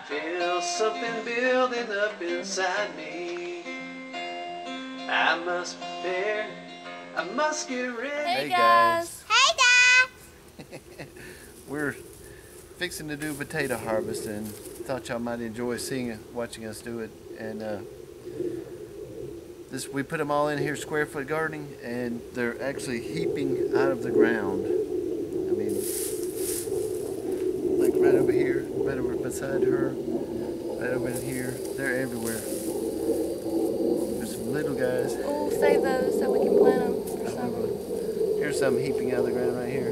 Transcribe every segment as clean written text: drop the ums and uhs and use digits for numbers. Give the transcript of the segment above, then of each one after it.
Feel something building up inside me. I must prepare, I must get ready. Hey guys! Hey Dad! We're fixing to do potato harvest and thought y'all might enjoy watching us do it. And we put them all in here square foot gardening, and they're actually heaping out of the ground. I mean, like right over here, right over beside her, right over in here. They're everywhere. There's some little guys. We'll save those so we can plant them for summer. Here's some heaping out of the ground right here.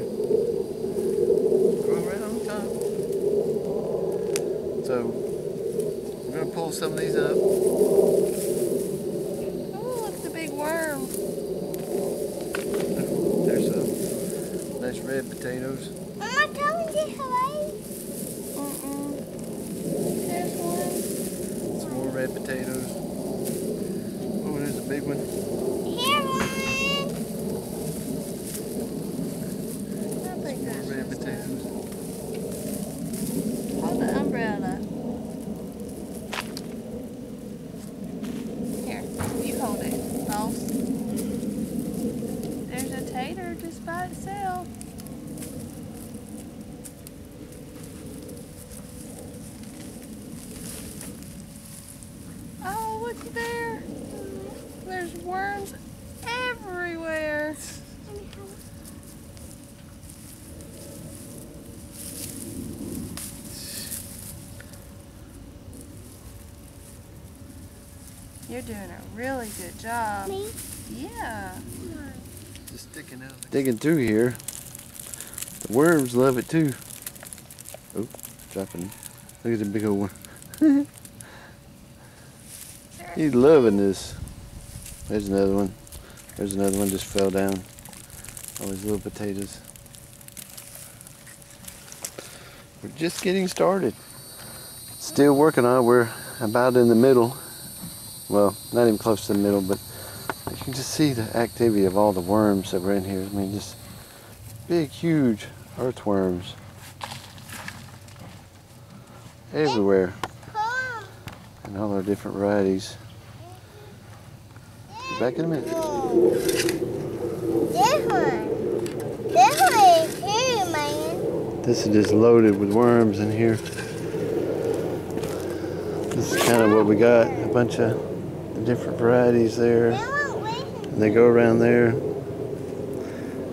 Grow right on top. So we're gonna pull some of these up. Oh, look at the big worm. There's some nice red potatoes. Mama, tell me this away. There's one. Some more red potatoes. Oh, there's a big one. Here one. I think More that's red just potatoes. hold the umbrella. Here, you hold it, boss. There's a tater just by itself. Oh, looky there. There's worms everywhere. You're doing a really good job. Me? Yeah. Just sticking out. Digging through here. The worms love it too. Oh, dropping. Look at the big old one. He's loving this. There's another one. There's another one just fell down. All these little potatoes. We're just getting started. Still working on it. We're about in the middle. Well, not even close to the middle, but you can just see the activity of all the worms that were in here. I mean, just big, huge earthworms everywhere, and all our different varieties. Be back in a minute. This one is here, man. This is just loaded with worms in here. This is kind of what we got. A bunch of the different varieties there. And they go around there.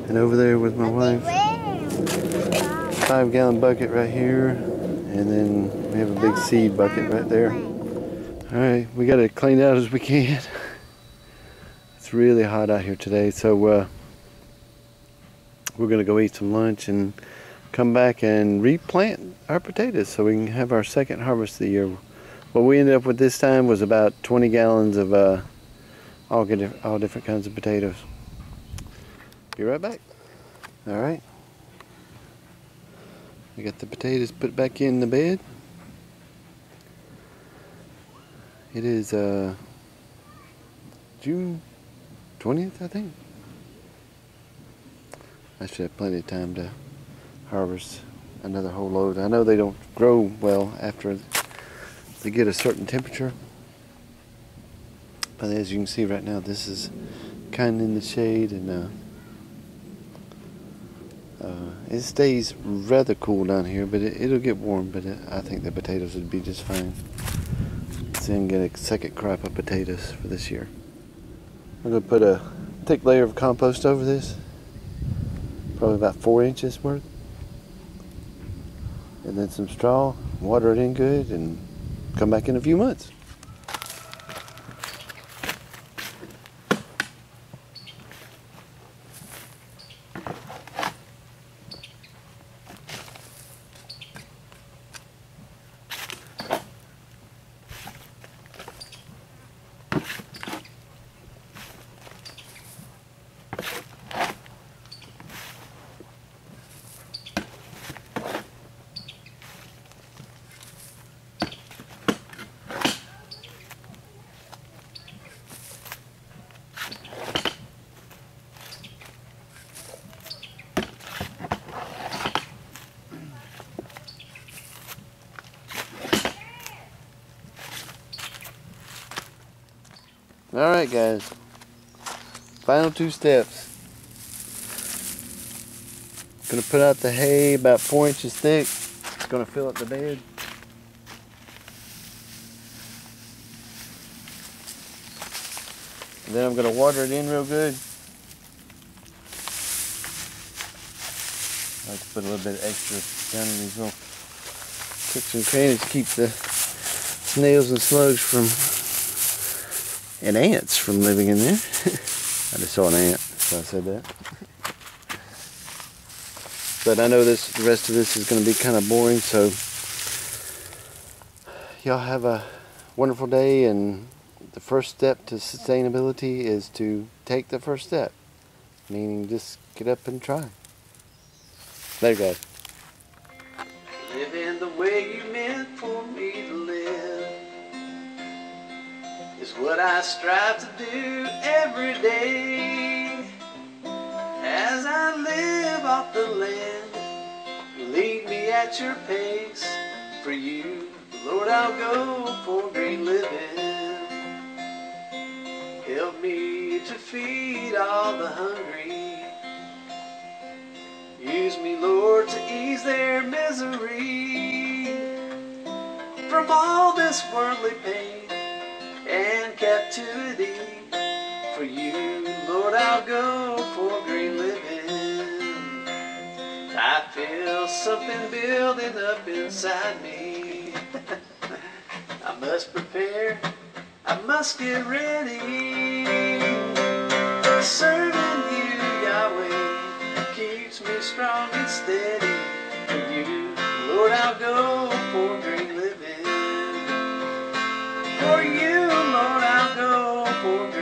And over there with my wife. 5-gallon bucket right here. And then we have a big seed bucket right there. Alright, we got it cleaned out as we can. It's really hot out here today, so we're going to go eat some lunch and come back and replant our potatoes so we can have our second harvest of the year. What we ended up with this time was about 20 gallons of all different kinds of potatoes. Be right back. Alright. We got the potatoes put back in the bed. It is June 20th, I think. I should have plenty of time to harvest another whole load. I know they don't grow well after they get a certain temperature, but as you can see right now, this is kind of in the shade, and it stays rather cool down here, but it'll get warm. But I think the potatoes would be just fine. Let's then get a second crop of potatoes for this year. I'm going to put a thick layer of compost over this, probably about 4 inches worth, and then some straw, water it in good, and come back in a few months. Alright guys, final 2 steps. Gonna put out the hay about 4 inches thick. It's gonna fill up the bed. And then I'm gonna water it in real good. I like to put a little bit extra down in these little crooks and crannies to keep the snails and slugs from, and ants from living in there. I just saw an ant, so I said that. But I know the rest of this is going to be kind of boring, so y'all have a wonderful day, and the first step to sustainability is to take the first step, meaning just get up and try. Later guys. Living the way you meant for me to live is what I strive to do every day. As I live off the land, lead me at your pace. For you, Lord, I'll go for great living. Help me to feed all the hungry. Use me, Lord, to ease their misery from all this worldly pain and captivity. For you, Lord, I'll go for great living. I feel something building up inside me. I must prepare, I must get ready. Serving you, Yahweh, keeps me strong and steady. For you, Lord, I'll go for great living. For you, Lord, I'll go for great living.